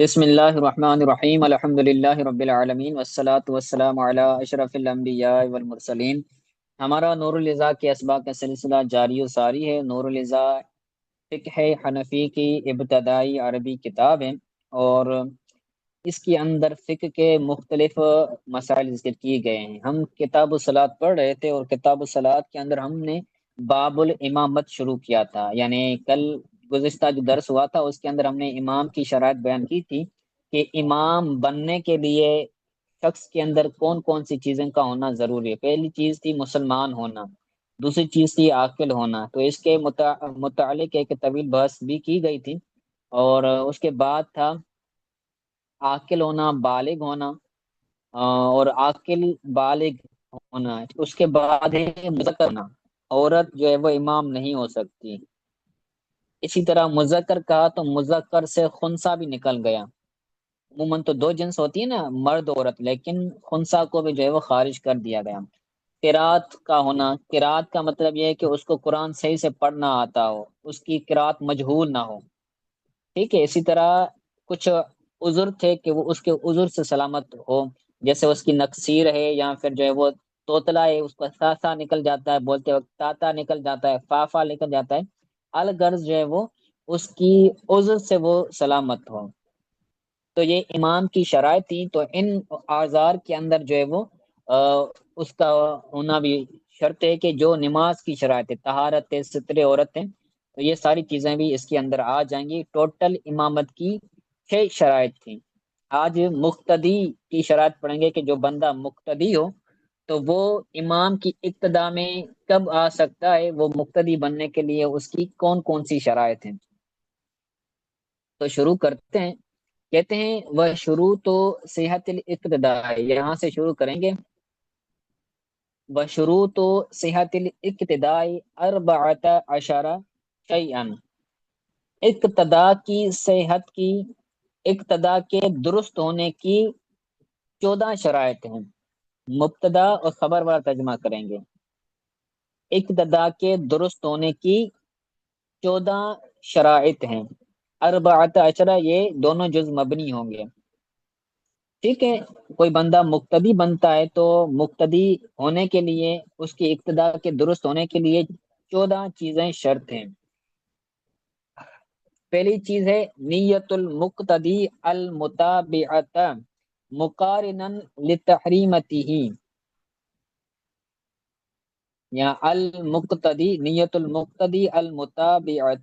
بسم اللہ الرحمن الرحیم الحمد للہ رب العالمین والصلاة والسلام علی اشرف الانبیاء والمرسلین۔ ہمارا نور الازا کے اسباق کا سلسلہ جاری و ساری ہے۔ نور الازا فقہ حنفی کی ابتدائی عربی کتاب ہے، اور اس کے اندر فقہ کے مختلف مسائل ذکر کیے گئے ہیں۔ ہم کتاب الصلاۃ پڑھ رہے تھے، اور کتاب الصلاۃ کے اندر ہم نے باب الامامت شروع کیا تھا، یعنی کل گزشتہ جو درس ہوا تھا اس کے اندر ہم نے امام کی شرائط بیان کی تھی کہ امام بننے کے لیے شخص کے اندر کون کون سی چیزیں کا ہونا ضروری ہے۔ پہلی چیز تھی مسلمان ہونا، دوسری چیز تھی عاقل ہونا، تو اس کے متعلق ایک طویل بحث بھی کی گئی تھی۔ اور اس کے بعد تھا عاقل ہونا، بالغ ہونا، اور عاقل بالغ ہونا، اس کے بعد ہے مذکر ہونا، عورت جو ہے وہ امام نہیں ہو سکتی۔ اسی طرح مذکر کہا تو مذکر سے خنثی بھی نکل گیا۔ عموماً تو دو جنس ہوتی ہے نا، مرد عورت، لیکن خنثی کو بھی جو ہے وہ خارج کر دیا گیا۔ قرات کا ہونا، قرات کا مطلب یہ ہے کہ اس کو قرآن صحیح سے پڑھنا آتا ہو، اس کی قرات مجہول نہ ہو، ٹھیک ہے۔ اسی طرح کچھ عذر تھے کہ وہ اس کے عذر سے سلامت ہو، جیسے اس کی نقصیر ہے، یا پھر جو ہے وہ توتلا ہے، اس کا سا سا نکل جاتا ہے، بولتے وقت تا تا نکل جاتا ہے، فا فا نکل جاتا ہے، الغرض جو ہے وہ اس کی عذر سے وہ سلامت ہو۔ تو یہ امام کی شرائط تھی، تو ان آزار کے اندر جو ہے وہ اس کا ہونا بھی شرط ہے کہ جو نماز کی شرائط ہے، طہارت ہے، ستر عورت ہے، تو یہ ساری چیزیں بھی اس کے اندر آ جائیں گی۔ ٹوٹل امامت کی 6 شرائط تھیں۔ آج مقتدی کی شرائط پڑھیں گے کہ جو بندہ مقتدی ہو تو وہ امام کی ابتدا میں کب آ سکتا ہے، وہ مقتدی بننے کے لیے اس کی کون کون سی شرائط ہیں۔ تو شروع کرتے ہیں۔ کہتے ہیں وہ شروع تو صحت الاقتداء، یہاں سے شروع کریں گے۔ وہ شروع تو صحت الاقتداء 14 شیئا، اقتدا کی صحت کی، اقتدا کے درست ہونے کی 14 شرائط ہیں۔ مبتدا اور خبر والا ترجمہ کریں گے۔ اقتدا کے درست ہونے کی 14 شرائط ہیں۔ 14 یہ دونوں جز مبنی ہوں گے، ٹھیک ہے۔ کوئی بندہ مقتدی بنتا ہے تو مقتدی ہونے کے لیے، اس کی اقتدا کے درست ہونے کے لیے 14 چیزیں شرط ہیں۔ پہلی چیز ہے نیت المقتدی المتابعت مقارنا لتحریمته، یا المقتدی، نیت المقتدی المتابعت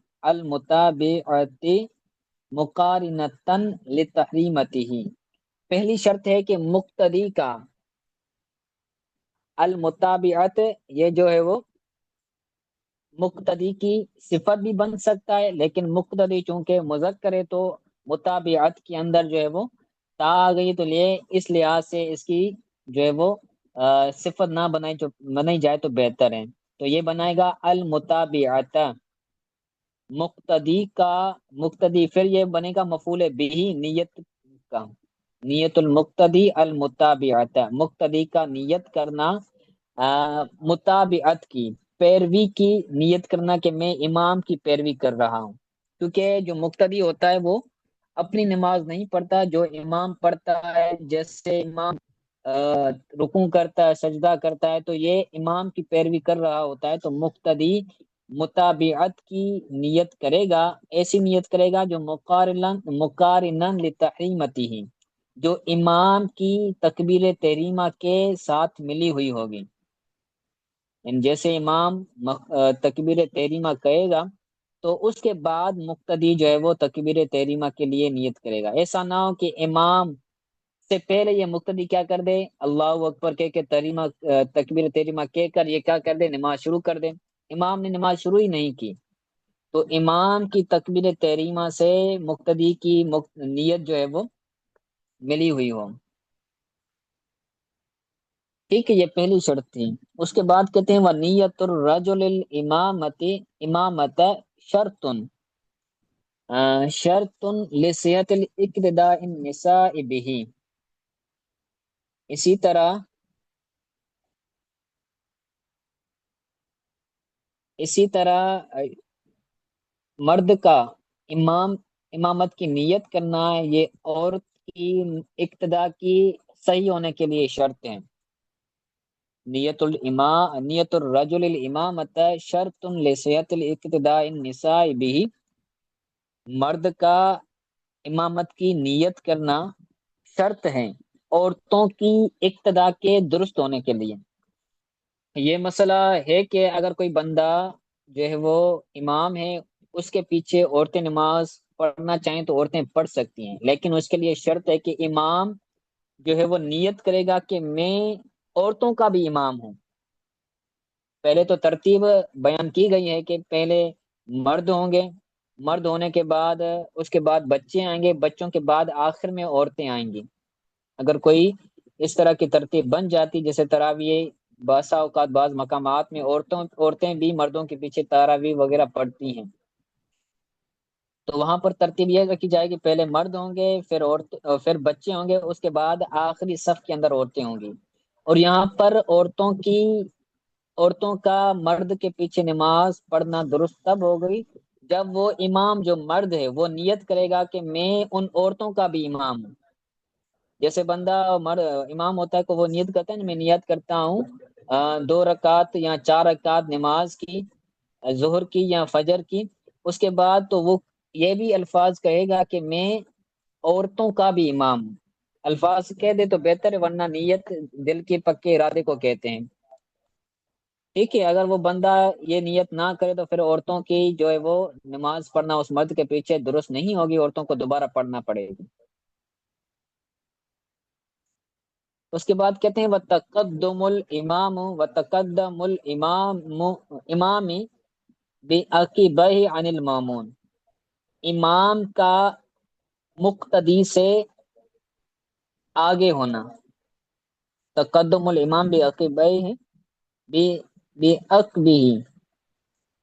مقارنتا لتحریمته۔ پہلی شرط ہے کہ مقتدی کا المتابعت، یہ جو ہے وہ مقتدی کی صفت بھی بن سکتا ہے، لیکن مقتدی چونکہ مذکر ہے تو متابعت کے اندر جو ہے وہ تا آ گئی، تو لیے اس لحاظ سے اس کی جو ہے وہ صفت نہ بنائی جائے تو بہتر ہے۔ تو یہ بنائے گا المتابعت، مقتدی کا، مقتدی پھر یہ بنے گا مفعول بھی نیت کا، نیت المقتدی المتابعت، مقتدی کا نیت کرنا، متابعت کی، پیروی کی نیت کرنا کہ میں امام کی پیروی کر رہا ہوں، کیونکہ جو مقتدی ہوتا ہے وہ اپنی نماز نہیں پڑھتا، جو امام پڑھتا ہے، جیسے امام رکوع کرتا ہے، سجدہ کرتا ہے، تو یہ امام کی پیروی کر رہا ہوتا ہے، تو مقتدی متابعت کی نیت کرے گا، ایسی نیت کرے گا جو مقارنن لتحریمتہ، جو امام کی تکبیر تحریمہ کے ساتھ ملی ہوئی ہوگی، یعنی جیسے امام تکبیر تحریمہ کہے گا تو اس کے بعد مقتدی جو ہے وہ تکبیر تحریمہ کے لیے نیت کرے گا۔ ایسا نہ ہو کہ امام سے پہلے یہ مقتدی کیا کر دے، اللہ اکبر کہہ کے تکبیر تحریمہ کہہ کر یہ کیا کر دے، نماز شروع کر دے، امام نے نماز شروع ہی نہیں کی، تو امام کی تکبیر تحریمہ سے مقتدی کی نیت جو ہے وہ ملی ہوئی ہو، ٹھیک ہے۔ یہ پہلی شرط تھی۔ اس کے بعد کہتے ہیں وہ نیت الرجل الامامت، امامت شرط، شرط لصحت الاقتداء النساء به، اسی طرح اسی طرح مرد کا امام امامت کی نیت کرنا یہ عورت کی اقتدا کی صحیح ہونے کے لیے شرط ہیں۔ نیت الرجل الامامت شرط لصحت الاقتداء النساء بھی، مرد کا امامت کی نیت کرنا شرط ہے عورتوں کی اقتدا کے درست ہونے کے لیے۔ یہ مسئلہ ہے کہ اگر کوئی بندہ جو ہے وہ امام ہے، اس کے پیچھے عورتیں نماز پڑھنا چاہیں تو عورتیں پڑھ سکتی ہیں، لیکن اس کے لیے شرط ہے کہ امام جو ہے وہ نیت کرے گا کہ میں عورتوں کا بھی امام ہوں۔ پہلے تو ترتیب بیان کی گئی ہے کہ پہلے مرد ہوں گے، مرد ہونے کے بعد اس کے بعد بچے آئیں گے، بچوں کے بعد آخر میں عورتیں آئیں گی۔ اگر کوئی اس طرح کی ترتیب بن جاتی، جیسے تراویح بعض اوقات بعض مقامات میں عورتیں بھی مردوں کے پیچھے تراویح وغیرہ پڑھتی ہیں، تو وہاں پر ترتیب یہ رکھی جائے گی پہلے مرد ہوں گے، پھر بچے ہوں گے، اس کے بعد آخری صف کے اندر عورتیں ہوں گی۔ اور یہاں پر عورتوں کا مرد کے پیچھے نماز پڑھنا درست تب ہو گئی جب وہ امام جو مرد ہے وہ نیت کرے گا کہ میں ان عورتوں کا بھی امام ہوں۔ جیسے بندہ امام ہوتا ہے کہ وہ نیت کرتا ہے نا، میں نیت کرتا ہوں 2 رکعت یا 4 رکعت نماز کی، ظہر کی یا فجر کی، اس کے بعد تو وہ یہ بھی الفاظ کہے گا کہ میں عورتوں کا بھی امام ہوں۔ الفاظ کہہ دے تو بہتر ہے، ورنہ نیت دل کے پکے ارادے کو کہتے ہیں۔ ٹھیک ہے، اگر وہ بندہ یہ نیت نہ کرے تو پھر عورتوں کی جو ہے وہ نماز پڑھنا اس مرد کے پیچھے درست نہیں ہوگی، عورتوں کو دوبارہ پڑھنا پڑے گی۔ اس کے بعد کہتے ہیں وَتَقَدُّمُ الْإِمَامُ وَتَقَدَّمُ الْإِمَامُ امامی بِعَقِبَیہِ عَنِ الْمَامُونِ، امام کا مقتدی سے آگے ہونا۔ تقدم الامام بعقبیہ بعقبہ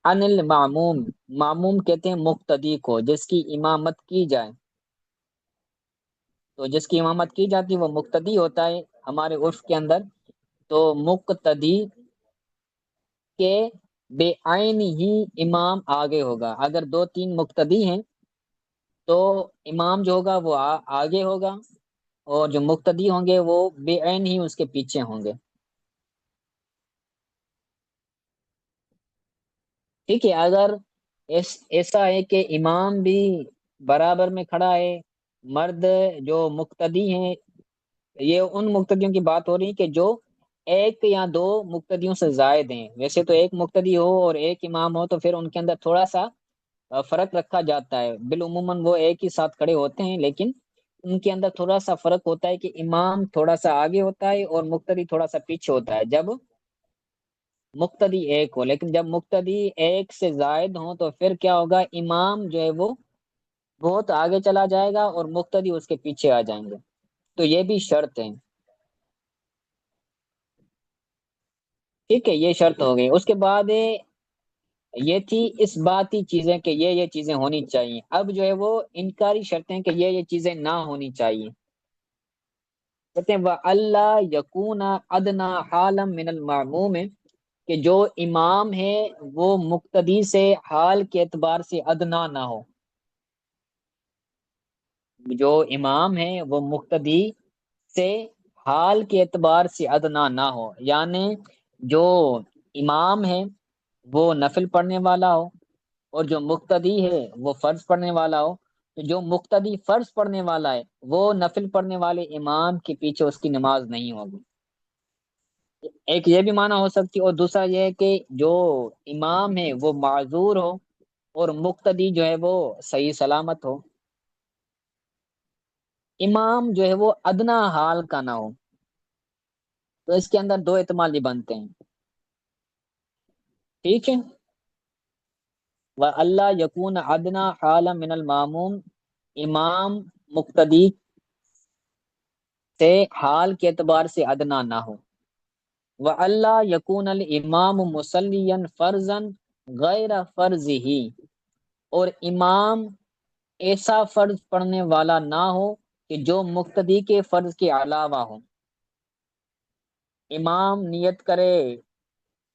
عن المعموم، معموم کہتے ہیں مقتدی کو جس کی امامت کی جائے، تو جس کی امامت کی جاتی ہے وہ مقتدی ہوتا ہے ہمارے عرف کے اندر۔ تو مقتدی کے بے عین ہی امام آگے ہوگا، اگر 2 3 مقتدی ہیں تو امام جو ہوگا وہ آگے ہوگا، اور جو مقتدی ہوں گے وہ بے عین ہی اس کے پیچھے ہوں گے۔ ٹھیک ہے، اگر ایسا ہے کہ امام بھی برابر میں کھڑا ہے، مرد جو مقتدی ہیں، یہ ان مقتدیوں کی بات ہو رہی کہ جو 1 یا 2 مقتدیوں سے زائد ہیں۔ ویسے تو ایک مقتدی ہو اور ایک امام ہو تو پھر ان کے اندر تھوڑا سا فرق رکھا جاتا ہے، بالعموماً وہ ایک ہی ساتھ کھڑے ہوتے ہیں، لیکن ان کے اندر تھوڑا سا فرق ہوتا ہے کہ امام تھوڑا سا آگے ہوتا ہے اور مقتدی تھوڑا سا پیچھے ہوتا ہے جب مقتدی ایک ہو۔ لیکن جب مقتدی ایک سے زائد ہوں تو پھر کیا ہوگا، امام جو ہے وہ بہت آگے چلا جائے گا اور مقتدی اس کے پیچھے آ جائیں گے، تو یہ بھی شرط ہے۔ ٹھیک ہے، یہ شرط ہو گئی۔ اس کے بعد یہ تھی اس باتی چیزیں کہ یہ چیزیں ہونی چاہیے، اب جو ہے وہ انکاری شرطیں کہ یہ چیزیں نہ ہونی چاہیے۔ کہتے ہیں وَأَلَّا يَكُونَ أَدْنَىٰ حَالًا مِّنَ الْمَعْمُومِ، کہ جو امام ہے وہ مقتدی سے حال کے اعتبار سے ادنا نہ ہو، جو امام ہے وہ مقتدی سے حال کے اعتبار سے ادنا نہ ہو، یعنی جو امام ہے وہ نفل پڑھنے والا ہو اور جو مقتدی ہے وہ فرض پڑھنے والا ہو، تو جو مقتدی فرض پڑھنے والا ہے وہ نفل پڑھنے والے امام کے پیچھے اس کی نماز نہیں ہوگی۔ ایک یہ بھی معنی ہو سکتی ہے، اور دوسرا یہ ہے کہ جو امام ہے وہ معذور ہو اور مقتدی جو ہے وہ صحیح سلامت ہو، امام جو ہے وہ ادنا حال کا نہ ہو، تو اس کے اندر 2 احتمال بھی بنتے ہیں۔ ٹھیک ہے، وَأَلَّا يَكُونَ أَدْنَىٰ حَالًا مِّنَ الْمَامُومِ، امام مقتدی سے حال کے اعتبار سے ادنا نہ ہو۔ وَأَلَّا يَكُونَ الْإِمَامُ مُصَلِّيًا فَرْضًا غَيْرَ فَرْضِهِ، اور امام ایسا فرض پڑھنے والا نہ ہو کہ جو مقتدی کے فرض کے علاوہ ہو۔ امام نیت کرے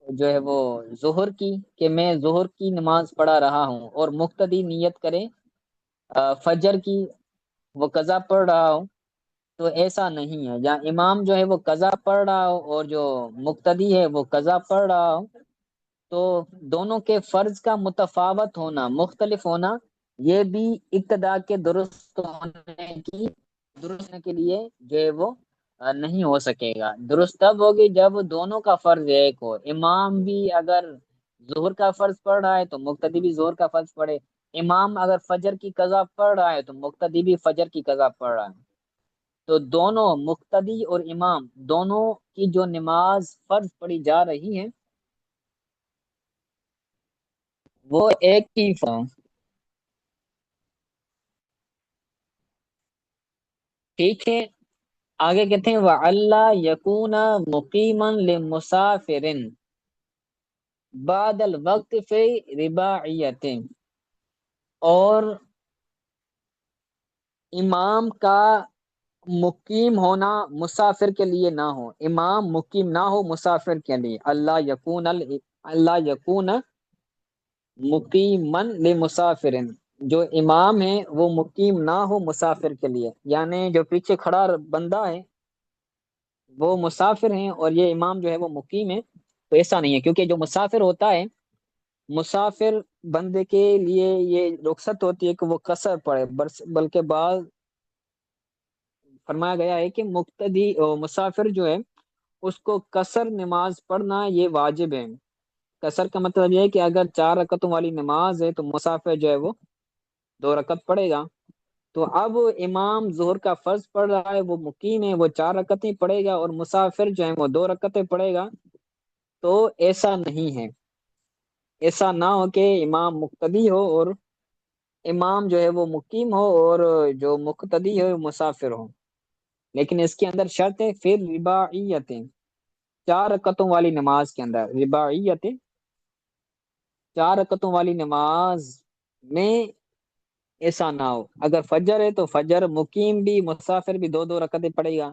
جو ہے وہ ظہر کی کہ میں ظہر کی نماز پڑھا رہا ہوں، اور مقتدی نیت کرے فجر کی وہ قضا پڑھ رہا ہو تو ایسا نہیں ہے، یا امام جو ہے وہ قضا پڑھ رہا ہو اور جو مقتدی ہے وہ قضا پڑھ رہا ہو، تو دونوں کے فرض کا متفاوت ہونا، مختلف ہونا، یہ بھی ابتدا کے درست ہونے کے لیے جو ہے وہ نہیں ہو سکے گا۔ درست تب ہوگی جب دونوں کا فرض ایک ہو، امام بھی اگر ظہر کا فرض پڑھ رہا ہے تو مقتدی بھی ظہر کا فرض پڑھے، امام اگر فجر کی قضا پڑھ رہا ہے تو مقتدی بھی فجر کی قضا پڑھ رہا ہے، تو دونوں مقتدی اور امام دونوں کی جو نماز فرض پڑھی جا رہی ہے وہ ایک ہی فرض۔ ٹھیک ہے، آگے کہتے ہیں وَأَلَّا يَكُونَ مُقِيمًا لِمُسَافِرٍ بعد الوقت فی رباعیت، اور امام کا مقیم ہونا مسافر کے لیے نہ ہو، امام مقیم نہ ہو مسافر کے لیے، اللہ یکون مقیمن لمسافر، جو امام ہے وہ مقیم نہ ہو مسافر کے لیے، یعنی جو پیچھے کھڑا بندہ ہے وہ مسافر ہیں اور یہ امام جو ہے وہ مقیم ہے، تو ایسا نہیں ہے، کیونکہ جو مسافر ہوتا ہے، مسافر بندے کے لیے یہ رخصت ہوتی ہے کہ وہ قصر پڑے، بلکہ بعض فرمایا گیا ہے کہ مقتدی مسافر جو ہے اس کو قصر نماز پڑھنا یہ واجب ہے۔ قصر کا مطلب یہ ہے کہ اگر 4 رکعتوں والی نماز ہے تو مسافر جو ہے وہ 2 رکعت پڑھے گا، تو اب امام ظہر کا فرض پڑھ رہا ہے، وہ مقیم ہے، وہ 4 رکعتیں پڑھے گا، اور مسافر جو ہے وہ 2 رکعتیں پڑھے گا، تو ایسا نہیں ہے، ایسا نہ ہو کہ امام مقتدی ہو اور امام جو ہے وہ مقیم ہو اور جو مقتدی ہے وہ مسافر ہو، لیکن اس کے اندر شرط ہے پھر رباعیتیں، 4 رکعتوں والی نماز کے اندر رباعیتیں، 4 رکعتوں والی نماز میں ایسا نہ ہو، اگر فجر ہے تو فجر مقیم بھی مسافر بھی 2 2 رکعتیں پڑے گا،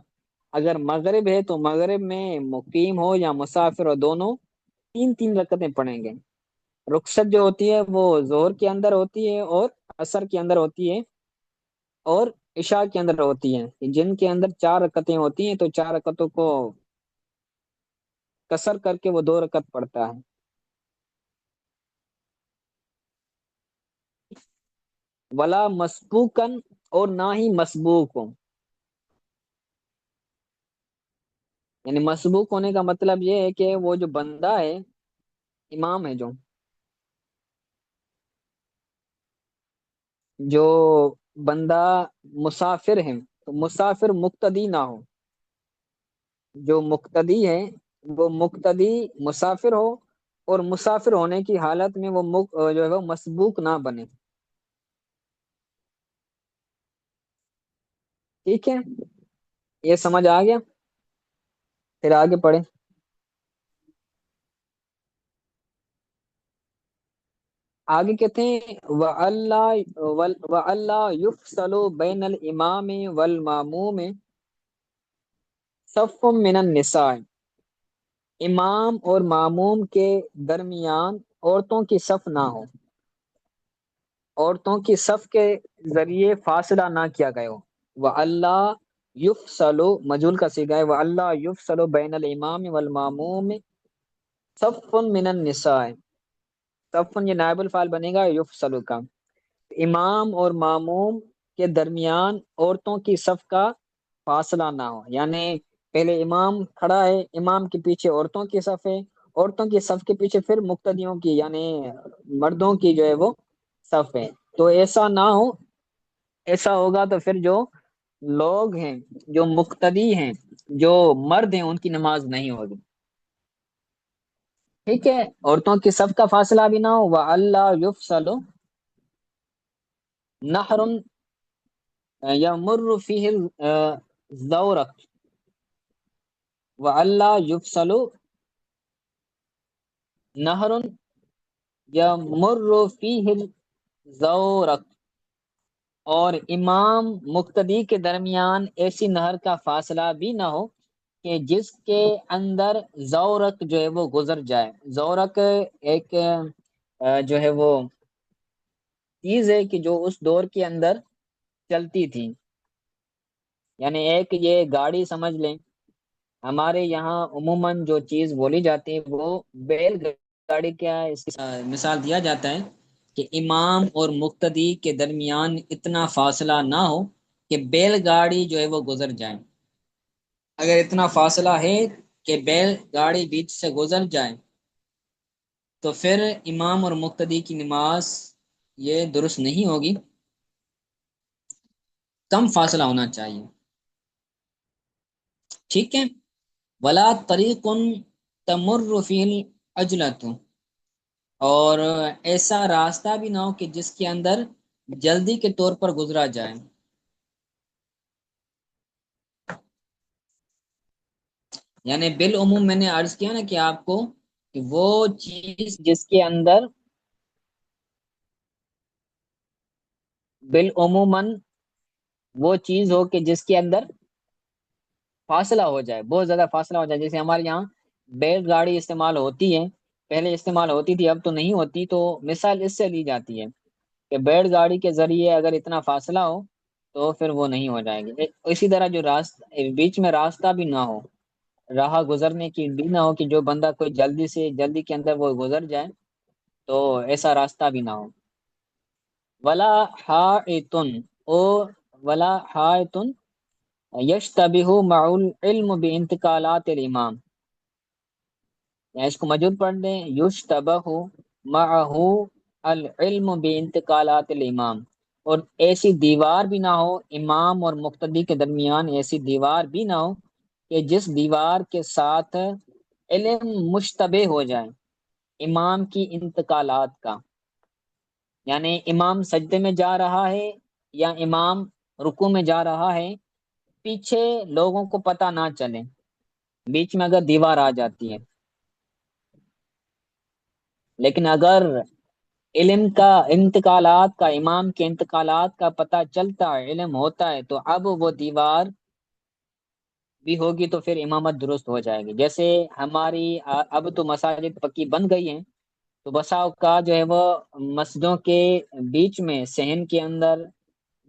اگر مغرب ہے تو مغرب میں مقیم ہو یا مسافر ہو دونوں 3 3 رکعتیں پڑھیں گے۔ رخصت جو ہوتی ہے وہ ظہر کے اندر ہوتی ہے اور عصر کے اندر ہوتی ہے اور عشاء کے اندر ہوتی ہیں، جن کے اندر 4 رکعتیں ہوتی ہیں تو 4 رکعتوں کو کسر کر کے وہ 2 رکعت پڑتا ہے۔ ولا مسبوکن، اور نہ ہی مسبوک ہو، یعنی مسبوق ہونے کا مطلب یہ ہے کہ وہ جو بندہ ہے، امام ہے جو بندہ مسافر ہے، تو مسافر مقتدی نہ ہو، جو مقتدی ہے وہ مقتدی مسافر ہو، اور مسافر ہونے کی حالت میں وہ جو ہے وہ مسبوق نہ بنے۔ ٹھیک ہے، یہ سمجھ آ گیا؟ پھر آگے پڑھیں۔ آگے کہتے ہیں وَأَلَّا يُفْصَلُ بَيْنَ الْإِمَامِ وَالْمَأْمُومِ صَفٌّ مِّنَ النِّسَاءِ، امام اور معموم کے درمیان عورتوں کی صف نہ ہو، عورتوں کی صف کے ذریعے فاصلہ نہ کیا گیا ہو۔ وَأَلَّا يُفْصَلُ مجهول کا صیغہ ہے، وَأَلَّا يُفْصَلُ بَيْنَ الْإِمَامِ وَالْمَأْمُومِ صَفٌّ مِّنَ النِّسَاءِ، صفٌ یہ نائب الفاعل بنے گا یفصل کا، امام اور معموم کے درمیان عورتوں کی صف کا فاصلہ نہ ہو، یعنی پہلے امام کھڑا ہے، امام کے پیچھے عورتوں کی صف ہے، عورتوں کی صف کے پیچھے پھر مقتدیوں کی یعنی مردوں کی جو ہے وہ صف ہے، تو ایسا نہ ہو، ایسا ہوگا تو پھر جو لوگ ہیں، جو مقتدی ہیں، جو مرد ہیں، ان کی نماز نہیں ہوگی۔ ٹھیک ہے، عورتوں کی صف کا فاصلہ بھی نہ ہو، وَأَلَّا يُفْصَلُ نَحْرٌ يَمُرُّ فِيهِ الزَّوْرَقُ، وَأَلَّا يُفْصَلُ نَحْرٌ يَمُرُّ فِيهِ الزَّوْرَقُ، اور امام مقتدی کے درمیان ایسی نہر کا فاصلہ بھی نہ ہو کہ جس کے اندر زورق جو ہے وہ گزر جائے۔ زورق ایک جو ہے وہ چیز ہے کہ جو اس دور کے اندر چلتی تھی. یعنی ایک یہ گاڑی سمجھ لیں. ہمارے یہاں عموماً جو چیز بولی جاتی ہے وہ بیل گاڑی. کیا اس کی مثال دیا جاتا ہے کہ امام اور مقتدی کے درمیان اتنا فاصلہ نہ ہو کہ بیل گاڑی جو ہے وہ گزر جائے. اگر اتنا فاصلہ ہے کہ بیل گاڑی بیچ سے گزر جائے تو پھر امام اور مقتدی کی نماز یہ درست نہیں ہوگی. کم فاصلہ ہونا چاہیے. ٹھیک ہے. ولا طریق تمر فیہ العجلۃ، اور ایسا راستہ بھی نہ ہو کہ جس کے اندر جلدی کے طور پر گزرا جائے. یعنی بالعموم میں نے عرض کیا نا کہ آپ کو کہ وہ چیز جس کے اندر بالعموماً وہ چیز ہو کہ جس کے اندر فاصلہ ہو جائے، بہت زیادہ فاصلہ ہو جائے. جیسے ہمارے یہاں بیل گاڑی استعمال ہوتی ہے، پہلے استعمال ہوتی تھی، اب تو نہیں ہوتی. تو مثال اس سے لی جاتی ہے کہ بیل گاڑی کے ذریعے اگر اتنا فاصلہ ہو تو پھر وہ نہیں ہو جائے گی. اسی طرح جو راستہ بیچ میں راستہ بھی نہ ہو، راہ گزرنے کی بھی نہ ہو کہ جو بندہ کوئی جلدی سے جلدی کے اندر وہ گزر جائے، تو ایسا راستہ بھی نہ ہو. ولا حائطن او ولا حائطن یشتبہ مع العلم بانتقالات الامام. یا اس کو موجود پڑھ دیں، یشتبہ معہ العلم بانتقالات الامام. اور ایسی دیوار بھی نہ ہو امام اور مقتدی کے درمیان، ایسی دیوار بھی نہ ہو کہ جس دیوار کے ساتھ علم مشتبہ ہو جائے امام کی انتقالات کا. یعنی امام سجدے میں جا رہا ہے یا امام رکوع میں جا رہا ہے، پیچھے لوگوں کو پتہ نہ چلے، بیچ میں اگر دیوار آ جاتی ہے. لیکن اگر علم کا انتقالات کا، امام کے انتقالات کا پتہ چلتا ہے، علم ہوتا ہے، تو اب وہ دیوار بھی ہوگی تو پھر امامت درست ہو جائے گی. جیسے ہماری اب تو مساجد پکی بن گئی ہیں، تو بسا اوقات جو ہے وہ مسجدوں کے بیچ میں صحن کے اندر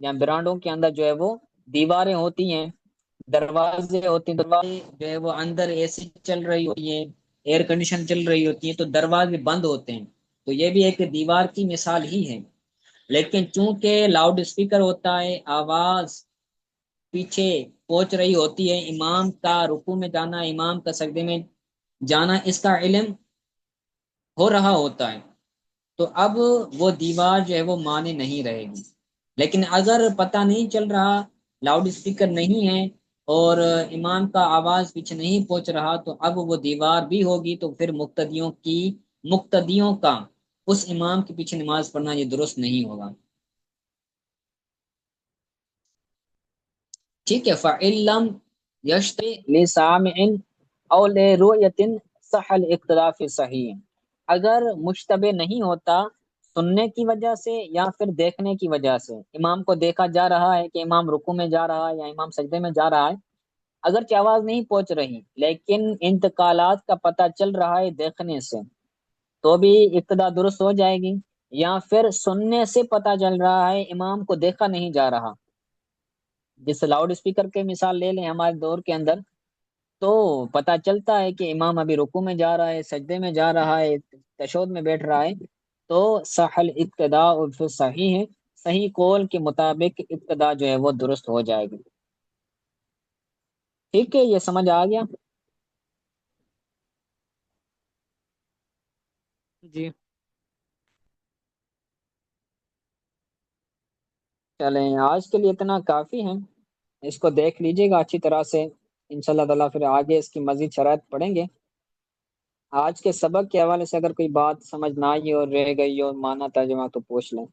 یا برانڈوں کے اندر جو ہے وہ دیواریں ہوتی ہیں، دروازے ہوتے ہیں. دروازے جو ہے وہ اندر اے سی چل رہی ہوتی ہے، ایئر کنڈیشن چل رہی ہوتی ہے، تو دروازے بند ہوتے ہیں. تو یہ بھی ایک دیوار کی مثال ہی ہے. لیکن چونکہ لاؤڈ اسپیکر ہوتا ہے، آواز پیچھے پہنچ رہی ہوتی ہے، امام کا رکوع میں جانا، امام کا سجدے میں جانا، اس کا علم ہو رہا ہوتا ہے، تو اب وہ دیوار جو ہے وہ مانے نہیں رہے گی. لیکن اگر پتہ نہیں چل رہا، لاؤڈ اسپیکر نہیں ہے اور امام کا آواز پیچھے نہیں پہنچ رہا، تو اب وہ دیوار بھی ہوگی. تو پھر مقتدیوں کا اس امام کے پیچھے نماز پڑھنا یہ درست نہیں ہوگا. ٹھیک ہے. فَعِلَّمْ یشت لسامع او لرؤیت صح الاقتداء فی صحیح. اگر مشتبہ نہیں ہوتا سننے کی وجہ سے یا پھر دیکھنے کی وجہ سے، امام کو دیکھا جا رہا ہے کہ امام رکوع میں جا رہا ہے یا امام سجدے میں جا رہا ہے، اگرچہ آواز نہیں پہنچ رہی لیکن انتقالات کا پتہ چل رہا ہے دیکھنے سے، تو بھی ابتدا درست ہو جائے گی. یا پھر سننے سے پتہ چل رہا ہے امام کو دیکھا نہیں جا رہا، جس لاؤڈ اسپیکر کے مثال لے لیں ہمارے دور کے اندر، تو پتہ چلتا ہے کہ امام ابھی رکوع میں جا رہا ہے، سجدے میں جا رہا ہے، تشہد میں بیٹھ رہا ہے، تو صح الابتداء فی صحیح ہے، صحیح قول کے مطابق ابتدا جو ہے وہ درست ہو جائے گی. ٹھیک ہے، یہ سمجھ آ گیا. جی چلیں، آج کے لیے اتنا کافی ہے. اس کو دیکھ لیجیے گا اچھی طرح سے، انشاءاللہ تعالیٰ پھر آگے اس کی مزید شرائط پڑھیں گے. آج کے سبق کے حوالے سے اگر کوئی بات سمجھ نہ آئی اور رہ گئی اور مانا ترجمہ تو پوچھ لیں.